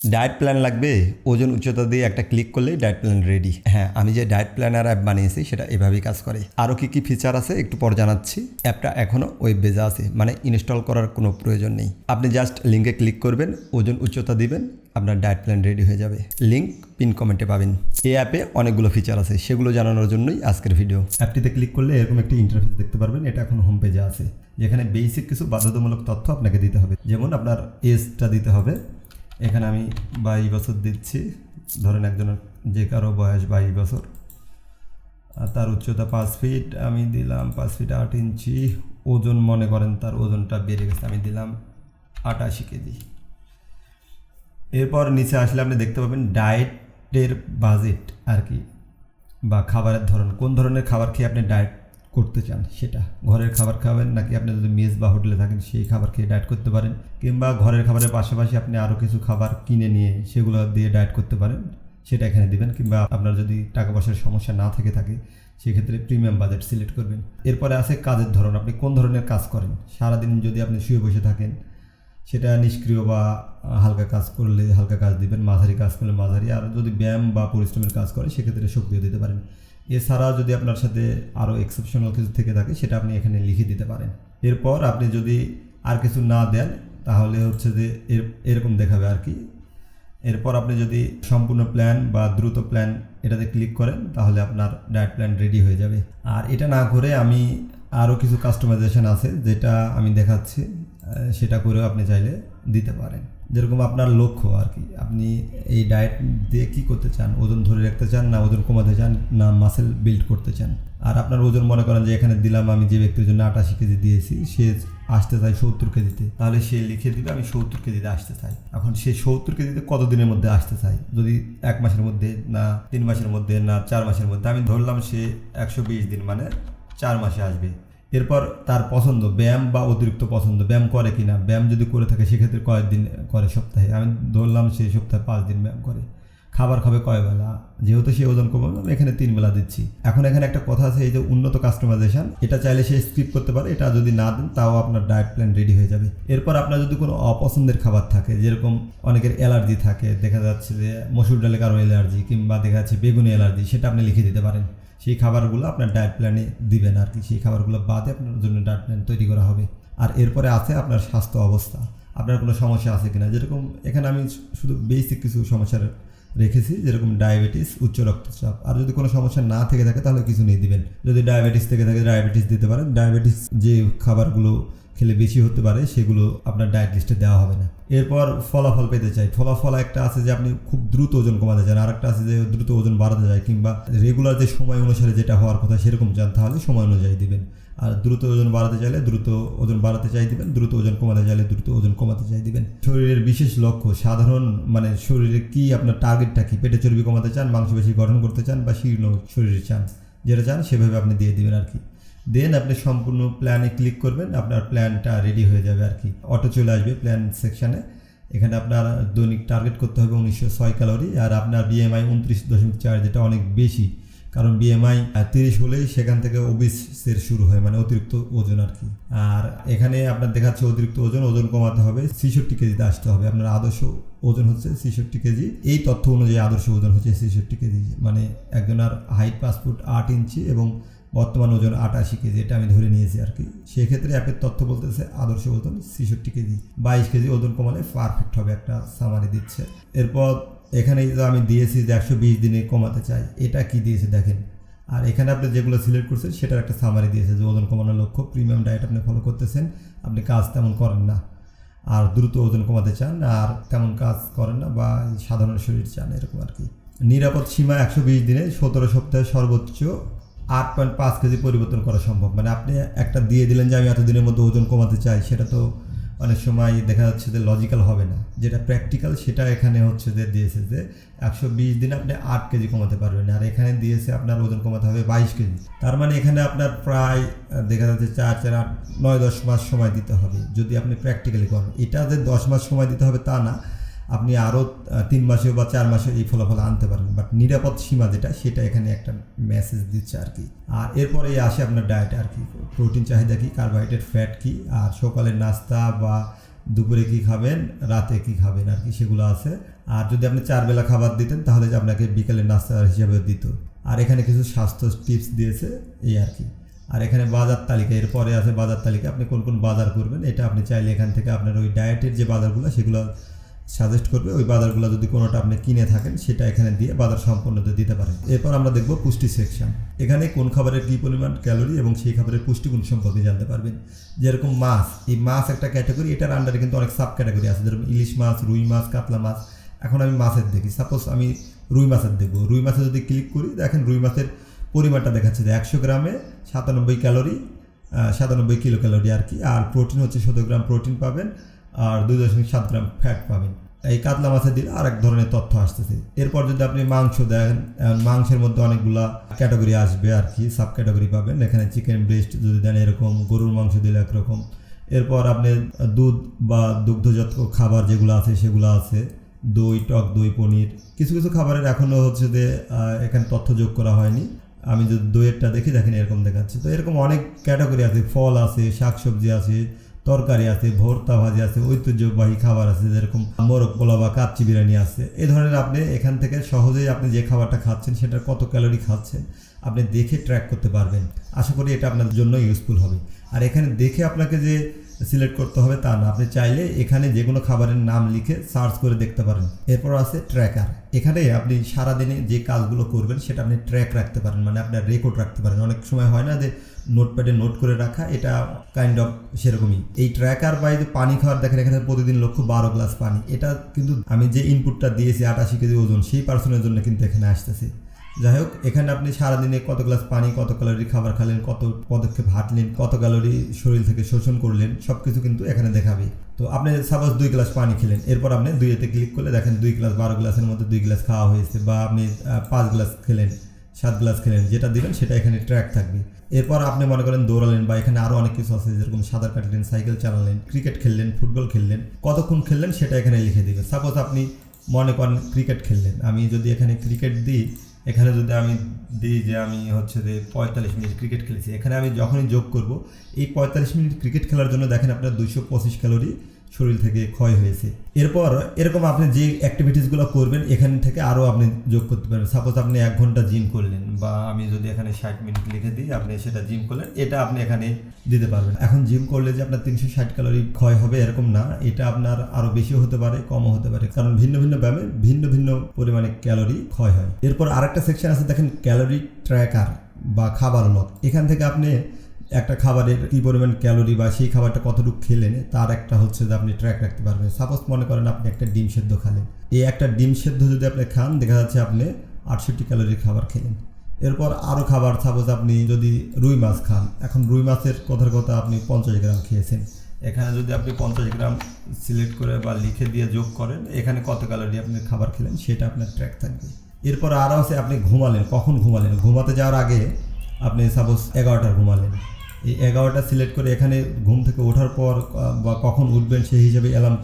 Diet plan লাগবে, ওজন উচ্চতা দিয়ে একটা ক্লিক করলেই ডায়েট প্ল্যান রেডি। হ্যাঁ, আমি যে ডায়েট প্ল্যানার অ্যাপ বানিয়েছি সেটা এভাবেই কাজ করে। আরও কী কী ফিচার আছে একটু পর জানাচ্ছি। অ্যাপটা এখনও ওয়েব বেজে আছে, মানে ইনস্টল করার কোনো প্রয়োজন নেই। আপনি জাস্ট লিঙ্কে ক্লিক করবেন, ওজন উচ্চতা দিবেন, আপনার ডায়েট প্ল্যান রেডি হয়ে যাবে। লিঙ্ক পিন কমেন্টে পাবেন। এই অ্যাপে অনেকগুলো ফিচার আছে, সেগুলো জানানোর জন্যই আজকের ভিডিও। অ্যাপটিতে ক্লিক করলে এরকম একটি ইন্টারফেস দেখতে পারবেন। এটা এখন হোম পেজে আছে, যেখানে বেসিক কিছু বাধ্যতামূলক তথ্য আপনাকে দিতে হবে। যেমন আপনার এজটা দিতে হবে। এখানে আমি 22 বছর দিচ্ছি। ধরেন একজনের যে কারো বয়স 22 বছর, আর তার উচ্চতা 5 ফিট, আমি দিলাম 5 ফিট 8 ইঞ্চি। ওজন মনে করেন তার ওজনটা বেড়ে গেছে, আমি দিলাম 88 কেজি। এরপর নিচে আসলে আপনি দেখতে পাবেন ডায়েটের বাজেট আর কি, বা খাবারের ধরন, কোন ধরনের খাবার খেয়ে আপনি ডায়েট করতে চান সেটা। ঘরের খাবার খাবেন নাকি আপনি যদি মেস বা হোটেলে থাকেন সেই খাবার খেয়ে ডায়েট করতে পারেন, কিংবা ঘরের খাবারের পাশাপাশি আপনি আরও কিছু খাবার কিনে নিয়ে সেগুলো দিয়ে ডায়েট করতে পারেন, সেটা এখানে দিবেন। কিংবা আপনার যদি টাকা পয়সার সমস্যা না থেকে থাকে সেক্ষেত্রে প্রিমিয়াম বাজেট সিলেক্ট করবেন। এরপরে আছে কাজের ধরন, আপনি কোন ধরনের কাজ করেন। সারাদিন যদি আপনি শুয়ে বসে থাকেন সেটা নিষ্ক্রিয় বা হালকা কাজ করলে হালকা কাজ দিবেন, মাঝারি কাজ করলে মাঝারি, আর যদি ব্যায়াম বা পরিশ্রমের কাজ করে সেক্ষেত্রে সক্রিয় দিতে পারেন। এছাড়া যদি আপনার সাথে আরও এক্সেপশনাল কিছু থেকে থাকে সেটা আপনি এখানে লিখে দিতে পারেন। এরপর আপনি যদি আর কিছু না দেন তাহলে হচ্ছে যে এরকম দেখাবে আর কি। এরপর আপনি যদি সম্পূর্ণ প্ল্যান বা দ্রুত প্ল্যান এটাতে ক্লিক করেন তাহলে আপনার ডায়েট প্ল্যান রেডি হয়ে যাবে। আর এটা না করে আমি আরও কিছু কাস্টমাইজেশন আছে যেটা আমি দেখাচ্ছি, সেটা করেও আপনি চাইলে দিতে পারেন। যেরকম আপনার লক্ষ্য আর কি, আপনি এই ডায়েট দিয়ে কী করতে চান, ওজন ধরে রাখতে চান না ওজন কমাতে চান না মাসেল বিল্ড করতে চান। আর আপনার ওজন মনে করেন যে এখানে দিলাম আমি যে ব্যক্তির জন্য 88 কেজি দিয়েছি, সে আসতে চাই 70 কেজিতে, তাহলে সে লিখে দিবে আমি 70 কেজিতে আসতে চাই। এখন সে 70 কেজিতে কতদিনের মধ্যে আসতে চাই, যদি 1 মাসের মধ্যে না 3 মাসের মধ্যে না 4 মাসের মধ্যে, আমি ধরলাম সে 120 দিন মানে 4 মাসে আসবে। এরপর তার পছন্দ, ব্যায়াম বা অতিরিক্ত পছন্দ, ব্যায়াম করে কি না, ব্যায়াম যদি করে থাকে সেক্ষেত্রে কয়েকদিন করে সপ্তাহে, আমি ধরলাম সেই সপ্তাহে 5 দিন ব্যায়াম করে। খাবার খাবে কয় বেলা, যেহেতু সে ওজন কমাবে আমি এখানে 3 বেলা দিচ্ছি। এখন এখানে একটা কথা আছে, এই যে উন্নত কাস্টমাইজেশন, এটা চাইলে সে স্কিপ করতে পারে, এটা যদি না দেন তাও আপনার ডায়েট প্ল্যান রেডি হয়ে যাবে। এরপর আপনার যদি কোনো অপছন্দের খাবার থাকে, যেরকম অনেকের অ্যালার্জি থাকে, দেখা যাচ্ছে যে মসুর ডালে কারো অ্যালার্জি, কিংবা দেখা যাচ্ছে বেগুনি অ্যালার্জি, সেটা আপনি লিখে দিতে পারেন। সেই খাবারগুলো আপনার ডায়েট প্ল্যানে দিবেন আর কি, সেই খাবারগুলো বাদে আপনার জন্য ডায়েট প্ল্যান তৈরি করা হবে। আর এরপরে আছে আপনার স্বাস্থ্য অবস্থা, আপনার কোনো সমস্যা আছে কিনা। যেরকম এখানে আমি শুধু বেসিক কিছু সমস্যার রেখেছি, যেরকম ডায়াবেটিস, উচ্চ রক্তচাপ। আর যদি কোনো সমস্যা না থেকে থাকে তাহলে কিছু নেই দিবেন। যদি ডায়াবেটিস থেকে থাকে ডায়াবেটিস দিতে পারেন। ডায়াবেটিস যে খাবারগুলো খেলে বেশি হতে পারে সেগুলো আপনার ডায়েট লিস্টে দেওয়া হবে না। এরপর ফলাফল পেতে চাই, ফলাফল একটা আছে যে আপনি খুব দ্রুত ওজন কমাতে চান, আর একটা আছে যে দ্রুত ওজন বাড়াতে চাই, কিংবা রেগুলার যে সময় অনুসারে যেটা হওয়ার কথা সেরকম চান, তাহলে সময় অনুযায়ী দিবেন। আর দ্রুত ওজন বাড়াতে চাইলে দ্রুত ওজন বাড়াতে চাই দিবেন, দ্রুত ওজন কমাতে চাইলে দ্রুত ওজন কমাতে চাই দিবেন। শরীরের বিশেষ লক্ষ্য, সাধারণ মানে শরীরে কি আপনার টার্গেটটা কি, পেটে চর্বি কমাতে চান, মাংস বেশি গঠন করতে চান, বা শীর্ণ শরীর চান, যেটা চান সেভাবে আপনি দিয়ে দিবেন আর কি। দেন আপনি সম্পূর্ণ প্ল্যানে ক্লিক করবেন, আপনার প্ল্যানটা রেডি হয়ে যাবে আর কি। অটো চলে আসবে প্ল্যান সেকশানে। এখানে আপনার দৈনিক টার্গেট করতে হবে 1906 ক্যালোরি, আর আপনার বিএমআই 29.4, যেটা অনেক বেশি, কারণ বিএমআই 30 হলেই সেখান থেকে ওবিসের শুরু হয়, মানে অতিরিক্ত ওজন আর কি। আর এখানে আপনার দেখাচ্ছে অতিরিক্ত ওজন কমাতে হবে 66 কেজিতে আসতে হবে। আপনার আদর্শ ওজন হচ্ছে 66 কেজি, এই তথ্য অনুযায়ী আদর্শ ওজন হচ্ছে 66 কেজি, মানে একজনের হাইট 5 ফুট 8 ইঞ্চি এবং বর্তমান ওজন 88 কেজি, এটা আমি ধরে নিয়েছি আর কি। সেক্ষেত্রে অ্যাপের তথ্য বলতেছে আদর্শ ওজন 66 কেজি, 22 কেজি ওজন কমালে পারফেক্ট হবে, একটা সামারি দিচ্ছে। এরপর এখানে যে আমি দিয়েছি যে 120 দিনে কমাতে চাই, এটা কি দিয়েছে দেখেন। আর এখানে আপনি যেগুলো সিলেক্ট করছেন সেটার একটা সামারি দিয়েছে, যে ওজন কমানোর লক্ষ্য, প্রিমিয়াম ডায়েট আপনি ফলো করতেছেন, আপনি কাজ তেমন করেন না, আর দ্রুত ওজন কমাতে চান, আর তেমন কাজ করেন না, বা সাধারণ শরীর চান, এরকম আর কি। নিরাপদ সীমা 120 দিনে 17 সপ্তাহে সর্বোচ্চ 8.5 কেজি পরিবর্তন করা সম্ভব। মানে আপনি একটা দিয়ে দিলেন যে আমি এতদিনের মধ্যে ওজন কমাতে চাই, সেটা তো অনেক সময় দেখা যাচ্ছে যে লজিক্যাল হবে না। যেটা প্র্যাকটিক্যাল সেটা এখানে হচ্ছে যে দিয়েছে যে 120 দিনে আপনি 8 কেজি কমাতে পারবেন, আর এখানে দিয়েছে আপনার ওজন কমাতে হবে 22 কেজি। তার মানে এখানে আপনার প্রায় দেখা যাচ্ছে 4, 4, 8, 9, 10 মাস সময় দিতে হবে যদি আপনি প্র্যাকটিক্যালি করেন। এটা যে 10 মাস সময় দিতে হবে তা না, আপনি আরও 3 মাসে বা 4 মাসে এই ফলাফল আনতে পারেন, বাট নিরাপদ সীমা যেটা সেটা এখানে একটা মেসেজ দিচ্ছে আর কি। আর এরপরে আসে আপনার ডায়েট আর কি, প্রোটিন চাহিদা কী, কার্বোহাইড্রেট, ফ্যাট কী, আর সকালের নাস্তা বা দুপুরে কী খাবেন, রাতে কী খাবেন আর কি, সেগুলো আছে। আর যদি আপনি 4 বেলা খাবার দিতেন তাহলে যে আপনাকে বিকেলে নাস্তা হিসেবে দিত। আর এখানে কিছু স্বাস্থ্য টিপস দিয়েছে এই আর কি। আর এখানে বাজার তালিকা, এরপরে আছে বাজার তালিকা, আপনি কোন কোন বাজার করবেন এটা আপনি চাইলে এখান থেকে আপনার ওই ডায়েটের যে বাজারগুলো সেগুলো সাজেস্ট করবে। ওই বাজারগুলো যদি কোনোটা আপনি কিনে থাকেন সেটা এখানে দিয়ে বাজার সম্পূর্ণতে দিতে পারেন। এরপর আমরা দেখব পুষ্টি সেকশন। এখানে কোন খাবারের কী পরিমাণ ক্যালোরি এবং সেই খাবারের পুষ্টিগুণ সম্পর্কে জানতে পারবেন। যেরকম মাছ, এই মাছ একটা ক্যাটাগরি, এটার আন্ডারে কিন্তু অনেক সাব ক্যাটাগরি আছে, যেরকম ইলিশ মাছ, রুই মাছ, কাতলা মাছ। এখন আমি মাছের দেখি, সাপোজ আমি রুই মাছের দেখবো। রুই মাছে যদি ক্লিক করি দেখেন রুই মাছের পরিমাণটা দেখাচ্ছে যে 100 গ্রামে 97 ক্যালোরি, 97 কিলো ক্যালোরি আর কি। আর প্রোটিন হচ্ছে 17 গ্রাম প্রোটিন পাবেন আর 2.7 গ্রাম ফ্যাট পাবেন। এই কাতলা মাছে দিলে আরেক ধরনের তথ্য আসতেছে। এরপর যদি আপনি মাংস দেন, মাংসের মধ্যে অনেকগুলা ক্যাটাগরি আসবে আর কি, সাব ক্যাটাগরি পাবেন। এখানে চিকেন ব্রেস্ট যদি দেন এরকম, গরুর মাংস দিলে একরকম। এরপর আপনি দুধ বা দুগ্ধজাত খাবার যেগুলো আছে সেগুলো আছে, দই, টক দই, পনির। কিছু কিছু খাবারের এখনও হচ্ছে যে এখানে তথ্য যোগ করা হয়নি। আমি যদি দইয়েরটা দেখি দেখেন এরকম দেখাচ্ছে। তো এরকম অনেক ক্যাটাগরি আছে, ফল আছে, শাকসবজি আছে, তরকারি আছে, ভর্তা ভাজি আছে, ঐতিহ্যবাহী খাবার আছে, যেরকম মোরগ পোলাও বা কাচ্চি বিরিয়ানি আছে। এই ধরনের আপনি এখান থেকে সহজেই আপনি যে খাবারটা খাচ্ছেন সেটার কত ক্যালোরি খাচ্ছেন আপনি দেখে ট্র্যাক করতে পারবেন। আশা করি এটা আপনার জন্য ইউজফুল হবে। আর এখানে দেখে আপনাকে যে সিলেক্ট করতে হবে তা না, আপনি চাইলে এখানে যে কোনো খাবারের নাম লিখে সার্চ করে দেখতে পারেন। এরপর আছে ট্র্যাকার। এখানে আপনি সারাদিনে যে কাজগুলো করবেন সেটা আপনি ট্র্যাক রাখতে পারেন, মানে আপনার রেকর্ড রাখতে পারেন। অনেক সময় হয় না যে নোটপ্যাডে নোট করে রাখা, এটা কাইন্ড অফ সেরকমই। এই ট্র্যাকার বা এই যে পানি খাওয়ার দেখেন এখানে প্রতিদিন লক্ষ্য 12 গ্লাস পানি। এটা কিন্তু আমি যে ইনপুটটা দিয়েছি 88 কেজি ওজন, সেই পার্সনের জন্য কিন্তু এখানে আসতেছে। যাই হোক, এখানে আপনি সারাদিনে কত গ্লাস পানি, কত ক্যালোরি খাবার খেলেন, কত পদক্ষেপ হাঁটলেন, কত ক্যালোরি শরীর থেকে শোষণ করলেন, সব কিছু কিন্তু এখানে দেখাবে। তো আপনি সাপোজ 2 গ্লাস পানি খেলেন, এরপর আপনি 2-তে ক্লিক করলে দেখেন 2 গ্লাস, 12 গ্লাসের মধ্যে 2 গ্লাস খাওয়া হয়েছে। বা আপনি 5 গ্লাস খেলেন, 7 গ্লাস খেলেন, যেটা দিবেন সেটা এখানে ট্র্যাক থাকবে। এরপর আপনি মনে করেন দৌড়ালেন বা এখানে আরও অনেক কিছু আছে, যেরকম সাঁতার কাটলেন, সাইকেল চালালেন, ক্রিকেট খেললেন, ফুটবল খেললেন, কতক্ষণ খেললেন সেটা এখানে লিখে দিবেন। সাপোজ আপনি মনে করেন ক্রিকেট খেললেন, আমি যদি এখানে ক্রিকেট দিই, এখানে যদি আমি দিই যে আমি হচ্ছে যে 45 মিনিট ক্রিকেট খেলেছি, এখানে আমি যখনই যোগ করব এই 45 মিনিট ক্রিকেট খেলার জন্য দেখেন আপনার 225 ক্যালোরি শরীর থেকে ক্ষয় হয়েছে। এরপর এরকম আপনি যে অ্যাক্টিভিটিসগুলো করবেন এখান থেকে আরও আপনি যোগ করতে পারবেন। সাপোজ আপনি 1 ঘন্টা জিম করলেন, বা আমি যদি এখানে 60 মিনিট লিখে দিই, আপনি সেটা জিম করলেন, এটা আপনি এখানে দিতে পারবেন। এখন জিম করলে যে আপনার 360 ক্যালোরি ক্ষয় হবে এরকম না, এটা আপনার আরও বেশিও হতে পারে, কমও হতে পারে, কারণ ভিন্ন ভিন্ন ব্যায়ামে ভিন্ন ভিন্ন পরিমাণে ক্যালোরি ক্ষয় হয়। এরপর আরেকটা সেকশন আছে দেখেন ক্যালোরি ট্র্যাকার বা খাবার লগ। এখান থেকে আপনি একটা খাবারের কী পরিমাণ ক্যালোরি বা সেই খাবারটা কতটুকু খেলেন তার একটা হচ্ছে যে আপনি ট্র্যাক রাখতে পারবেন। সাপোজ মনে করেন আপনি একটা ডিম সেদ্ধ খালেন, এই একটা ডিম সেদ্ধ যদি আপনি খান দেখা যাচ্ছে আপনি 68 ক্যালোরির খাবার খেলেন। এরপর আরও খাবার, সাপোজ আপনি যদি রুই মাছ খান, এখন রুই মাছের কথার কথা আপনি 50 গ্রাম খেয়েছেন, এখানে যদি আপনি 50 গ্রাম সিলেক্ট করে বা লিখে দিয়ে যোগ করেন, এখানে কত ক্যালোরি আপনি খাবার খেলেন সেটা আপনার ট্র্যাক থাকবে। এরপর আরও আছে আপনি ঘুমালেন, কখন ঘুমালেন, ঘুমাতে যাওয়ার আগে আপনি সাপোজ 11টার ঘুমালেন, এই 11টা সিলেক্ট করে এখানে ঘুম থেকে ওঠার পর বা কখন উঠবেন সেই হিসেবে অ্যালার্ম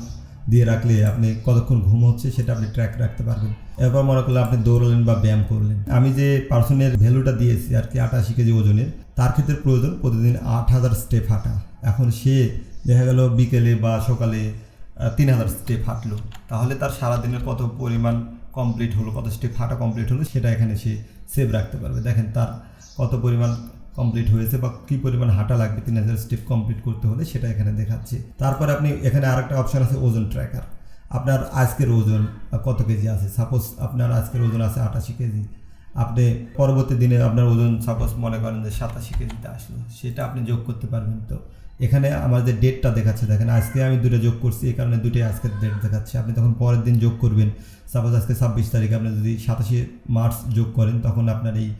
দিয়ে রাখলে আপনি কতক্ষণ ঘুম হচ্ছে সেটা আপনি ট্র্যাক রাখতে পারবেন। এরপর মনে করলে আপনি দৌড়লেন বা ব্যায়াম করলেন, আমি যে পার্সনের ভ্যালুটা দিয়েছি আর কি 88 কেজি ওজনের, তার ক্ষেত্রে প্রয়োজন প্রতিদিন 8000 স্টেপ হাঁটা। এখন সে দেখা গেল বিকেলে বা সকালে 3000 স্টেপ হাঁটলো, তাহলে তার সারাদিনের কত পরিমাণ কমপ্লিট হলো, কত স্টেপ হাঁটা কমপ্লিট হলো সেটা এখানে সে সেভ রাখতে পারবে। দেখেন তার কত পরিমাণ কমপ্লিট হয়েছে বা কী পরিমাণ হাঁটা লাগবে 3000 স্টেপ কমপ্লিট করতে হলে সেটা এখানে দেখাচ্ছে। তারপরে আপনি এখানে আরেকটা অপশান আছে ওজন ট্র্যাকার। আপনার আজকের ওজন কত কেজি আছে, সাপোজ আপনার আজকের ওজন আছে 88 কেজি, আপনি পরবর্তী দিনে আপনার ওজন সাপোজ মনে করেন যে 87 কেজিতে আসলো, সেটা আপনি যোগ করতে পারবেন। তো এখানে আমার যে ডেটটা দেখাচ্ছে দেখেন আজকে আমি 2টা যোগ করছি, এই কারণে 2টাই আজকের ডেট দেখাচ্ছে। আপনি তখন পরের দিন যোগ করবেন, সাপোজ আজকে 26 তারিখ, আপনি যদি 27 মার্চ যোগ করেন তখন আপনার এই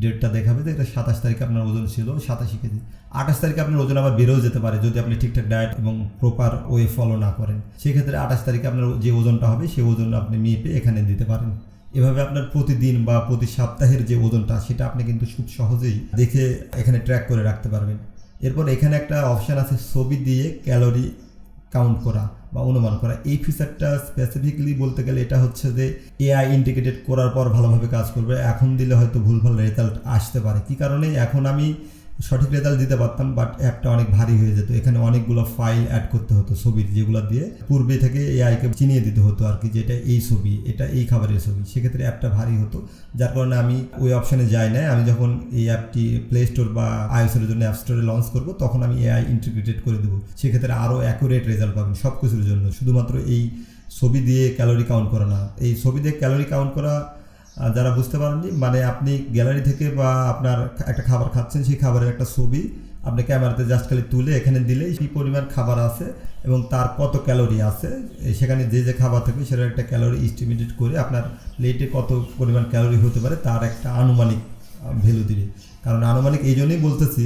ডেটটা দেখাবে যে এটা 27 তারিখে আপনার ওজন ছিল 87 কেজি। 28 তারিখে আপনার ওজন আবার বেড়েও যেতে পারে যদি আপনি ঠিকঠাক ডায়েট এবং প্রপার ওয়ে ফলো না করেন। সেক্ষেত্রে 28 তারিখে আপনার যে ওজনটা হবে সেই ওজন আপনি মেপে এখানে দিতে পারেন। এভাবে আপনার প্রতিদিন বা প্রতি সপ্তাহের যে ওজনটা সেটা আপনি কিন্তু খুব সহজেই দেখে এখানে ট্র্যাক করে রাখতে পারবেন। এরপর এখানে একটা অপশান আছে ছবি দিয়ে ক্যালোরি কাউন্ট করা বা অনুমান করা। এই ফিচারটা স্পেসিফিকলি বলতে গেলে এটা হচ্ছে যে এআই ইন্টিগ্রেটেড করার পর ভালোভাবে কাজ করবে। এখন দিলে হয়তো ভুলভাল রেজাল্ট আসতে পারে। কী কারণে, এখন আমি সঠিক রেজাল্ট দিতে পারতাম, বাট অ্যাপটা অনেক ভারী হয়ে যেত। এখানে অনেকগুলো ফাইল অ্যাড করতে হতো ছবির, যেগুলো দিয়ে পূর্বে থেকে এআইকে চিনিয়ে দিতে হতো আর কি, যে এটা এই ছবি, এটা এই খাবারের ছবি। সেক্ষেত্রে অ্যাপটা ভারী হতো, যার কারণে আমি ওই অপশানে যাই না। আমি যখন এই অ্যাপটি প্লে স্টোর বা আইওএসের জন্য অ্যাপ স্টোরে লঞ্চ করবো, তখন আমি এআই ইন্টিগ্রেটেড করে দেবো। সেক্ষেত্রে আরও অ্যাকুরেট রেজাল্ট পাবেন সব কিছুর জন্য। শুধুমাত্র এই ছবি দিয়ে ক্যালোরি কাউন্ট করা না, এই ছবি দিয়ে ক্যালোরি কাউন্ট করা যারা বুঝতে পারেননি, মানে আপনি গ্যালারি থেকে বা আপনার একটা খাবার খাচ্ছেন, সেই খাবারের একটা ছবি আপনি ক্যামেরাতে জাস্ট খালি তুলে এখানে দিলেই কী পরিমাণ খাবার আছে এবং তার কত ক্যালোরি আছে, সেখানে যে যে খাবার থাকবে সেটার একটা ক্যালোরি এস্টিমেটেড করে আপনার প্লেটে কত পরিমাণ ক্যালোরি হতে পারে তার একটা আনুমানিক ভ্যালু দিবে। কারণ আনুমানিক এই জন্যই বলতেছি,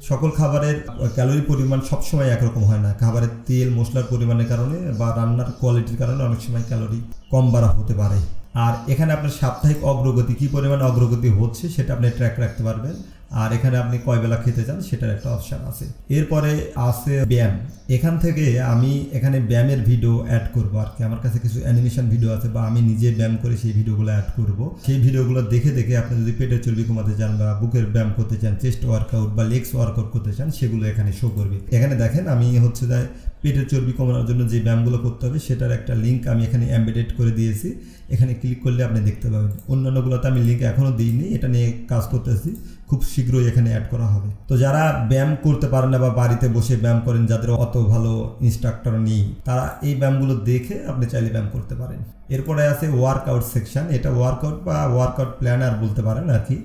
সকল খাবারের ক্যালোরি পরিমাণ সবসময় একরকম হয় না। খাবারের তেল মশলার পরিমাণের কারণে বা রান্নার কোয়ালিটির কারণে অনেক সময় ক্যালোরি কম বাড়া হতে পারে। আর এখানে আপনার সাপ্তাহিক অগ্রগতি, কী পরিমাণ অগ্রগতি হচ্ছে সেটা আপনি ট্র্যাক রাখতে পারবেন। আর এখানে আপনি কয় বেলা খেতে চান সেটার একটা অপশান আছে। এরপরে আছে ব্যায়াম। এখান থেকে আমি এখানে ব্যায়ামের ভিডিও অ্যাড করবো আর কি। আমার কাছে কিছু অ্যানিমেশন ভিডিও আছে, বা আমি নিজে ব্যায়াম করে সেই ভিডিওগুলো অ্যাড করব। সেই ভিডিওগুলো দেখে দেখে আপনি যদি পেটের চর্বি কমাতে চান বা বুকের ব্যায়াম করতে চান, চেস্ট ওয়ার্কআউট বা লেগস ওয়ার্কআউট করতে চান, সেগুলো এখানে শো করবে। এখানে দেখেন আমি হচ্ছে যে পেটের চর্বি কমানোর জন্য যে ব্যায়ামগুলো করতে হবে সেটার একটা লিঙ্ক আমি এখানে এমবেডেড করে দিয়েছি। এখানে ক্লিক করলে আপনি দেখতে পাবেন। অন্যান্যগুলোতে আমি লিঙ্ক এখনও দিইনি, এটা নিয়ে কাজ করতেছি, খুব শীঘ্রই এখানে অ্যাড করা হবে। তো যারা ব্যায়াম করতে পারেন না বা বাড়িতে বসে ব্যায়াম করেন, যাদের অত ভালো ইনস্ট্রাক্টর নেই, তারা এই ব্যায়ামগুলো দেখে আপনি চাইলে ব্যায়াম করতে পারেন। এরপরে আছে ওয়ার্কআউট সেকশন। এটা ওয়ার্কআউট বা ওয়ার্কআউট প্ল্যানার বলতে পারেন আর কি।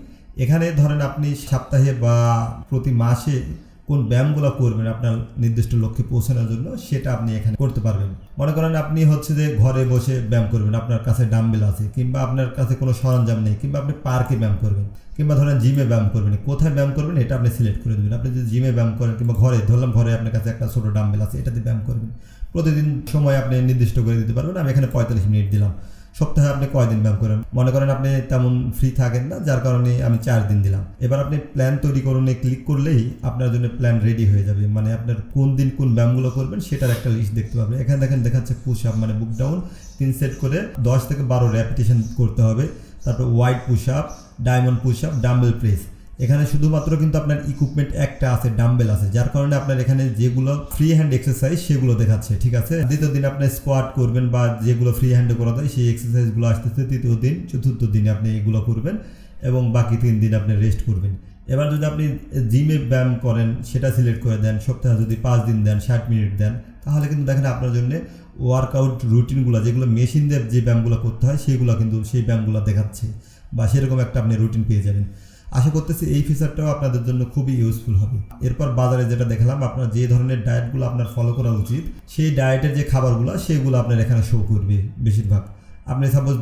এখানে ধরেন আপনি সপ্তাহে বা প্রতি মাসে কোন ব্যায়ামগুলো করবেন আপনার নির্দিষ্ট লক্ষ্যে পৌঁছানোর জন্য, সেটা আপনি এখানে করতে পারবেন। মনে করেন আপনি হচ্ছে যে ঘরে বসে ব্যায়াম করবেন, আপনার কাছে ডাম্বেল আছে, কিংবা আপনার কাছে কোনো সরঞ্জাম নেই, কিংবা আপনি পার্কে ব্যায়াম করবেন, কিংবা ধরেন জিমে ব্যায়াম করবেন। কোথায় ব্যায়াম করবেন এটা আপনি সিলেক্ট করে দেবেন। আপনি যদি জিমে ব্যায়াম করেন কিংবা ঘরে, ধরলাম ঘরে আপনার কাছে একটা ছোটো ডাম্বেল আছে, এটাতে ব্যায়াম করবেন। প্রতিদিন সময় আপনি নির্দিষ্ট করে দিতে পারবেন। আমি এখানে 45 মিনিট দিলাম। সপ্তাহে আপনি কয়দিন ব্যায়াম করেন, মনে করেন আপনি তেমন ফ্রি থাকেন না, যার কারণে আমি 4 দিন দিলাম। এবার আপনি প্ল্যান তৈরি করুন, ক্লিক করলেই আপনার জন্য প্ল্যান রেডি হয়ে যাবে। মানে আপনার কোন দিন কোন ব্যায়ামগুলো করবেন সেটার একটা লিস্ট দেখতে পাবেন। এখানে দেখেন দেখাচ্ছে পুশ আপ, মানে বুক ডাউন 3 সেট করে 10 থেকে 12 রেপিটেশন করতে হবে। তারপর wide push up, diamond push up, dumbbell press. এখানে শুধুমাত্র কিন্তু আপনার ইকুইপমেন্ট একটা আছে, ডাম্বেল আছে, যার কারণে আপনার এখানে যেগুলো ফ্রি হ্যান্ড এক্সারসাইজ সেগুলো দেখাচ্ছে, ঠিক আছে। দ্বিতীয় দিন আপনি স্কোয়াট করবেন বা যেগুলো ফ্রি হ্যান্ডে করা যায় সেই এক্সারসাইজগুলো আসতেছে তৃতীয় দিন। চতুর্থ দিনে আপনি এগুলো করবেন এবং বাকি 3 দিন আপনি রেস্ট করবেন। এবার যদি আপনি জিমে ব্যায়াম করেন সেটা সিলেক্ট করে দেন, সপ্তাহে যদি 5 দিন দেন, 60 মিনিট দেন, তাহলে কিন্তু দেখেন আপনার জন্য ওয়ার্কআউট রুটিনগুলো, যেগুলো মেশিন দিয়ে যে ব্যায়ামগুলো করতে হয় সেগুলো কিন্তু সেই ব্যায়ামগুলো দেখাচ্ছে, বা সেরকম একটা আপনি রুটিন পেয়ে যাবেন। আশা করতেছি এই ফিচারটাও আপনাদের জন্য খুবই ইউজফুল হবে। এরপর বাজারে যেটা দেখলাম, আপনার যে ধরনের ডায়েটগুলো আপনার ফলো করা উচিত, সেই ডায়েটের যে খাবারগুলো সেগুলো আপনার এখানে শো করবে বেশিরভাগ। আপনি সাপোজ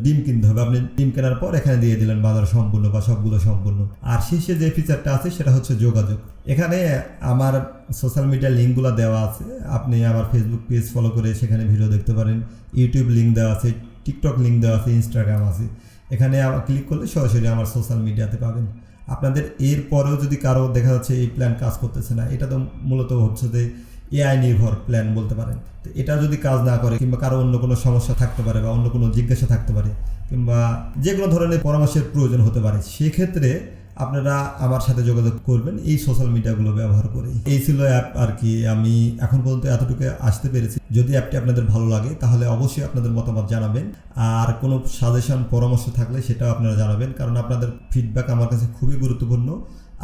ডিম কিনতে হবে, আপনি ডিম কেনার পর এখানে দিয়ে দিলেন বাজার সম্পূর্ণ বা সবগুলো সম্পূর্ণ। আর শেষে যে ফিচারটা আছে সেটা হচ্ছে যোগাযোগ। এখানে আমার সোশ্যাল মিডিয়ার লিঙ্কগুলো দেওয়া আছে, আপনি আমার ফেসবুক পেজ ফলো করে সেখানে ভিডিও দেখতে পারেন। ইউটিউব লিঙ্ক দেওয়া আছে, টিকটক লিঙ্ক দেওয়া আছে, ইনস্টাগ্রাম আছে। এখানে ক্লিক করলে সরাসরি আমার সোশ্যাল মিডিয়াতে পাবেন। আপনাদের এরপরেও যদি কারো দেখা যাচ্ছে এই প্ল্যান কাজ করতেছে না, এটা তো মূলত হচ্ছে যে এআই নির্ভর প্ল্যান বলতে পারেন। তো এটা যদি কাজ না করে, কিংবা কারো অন্য কোনো সমস্যা থাকতে পারে বা অন্য কোনো জিজ্ঞাসা থাকতে পারে, কিংবা যে কোনো ধরনের পরামর্শের প্রয়োজন হতে পারে, সেক্ষেত্রে আপনারা আমার সাথে যোগাযোগ করবেন এই সোশ্যাল মিডিয়াগুলো ব্যবহার করে। এই ছিল অ্যাপ আর কি। আমি এখন পর্যন্ত এতটুকু আসতে পেরেছি। যদি অ্যাপটি আপনাদের ভালো লাগে তাহলে অবশ্যই আপনাদের মতামত জানাবেন, আর কোনো সাজেশন পরামর্শ থাকলে সেটাও আপনারা জানাবেন, কারণ আপনাদের ফিডব্যাক আমার কাছে খুবই গুরুত্বপূর্ণ।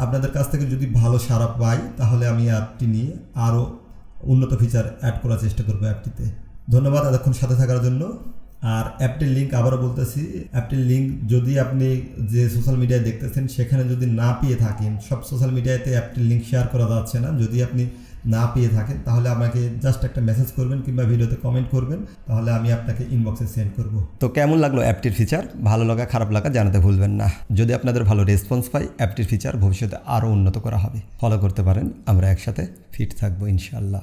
আপনাদের কাছ থেকে যদি ভালো সাড়া পাই তাহলে আমি অ্যাপটি নিয়ে আরও উন্নত ফিচার অ্যাড করার চেষ্টা করবো অ্যাপটিতে। ধন্যবাদ এতক্ষণ সাথে থাকার জন্য। আর অ্যাপটির লিঙ্ক আবারও বলতেছি, অ্যাপটির লিঙ্ক যদি আপনি যে সোশ্যাল মিডিয়ায় দেখতেছেন সেখানে যদি না পেয়ে থাকেন, সব সোশ্যাল মিডিয়াতে অ্যাপটির লিঙ্ক শেয়ার করা যাচ্ছে না, যদি আপনি না পেয়ে থাকেন তাহলে আমাকে জাস্ট একটা মেসেজ করবেন কিংবা ভিডিওতে কমেন্ট করবেন, তাহলে আমি আপনাকে ইনবক্সে সেন্ড করব। তো কেমন লাগলো অ্যাপটির ফিচার? ভালো লাগা খারাপ লাগা জানাতে ভুলবেন না। যদি আপনাদের ভালো রেসপন্স পাই, অ্যাপটির ফিচার ভবিষ্যতে আরও উন্নত করা হবে। ফলো করতে পারেন। আমরা একসাথে ফিট থাকবো ইনশাআল্লাহ।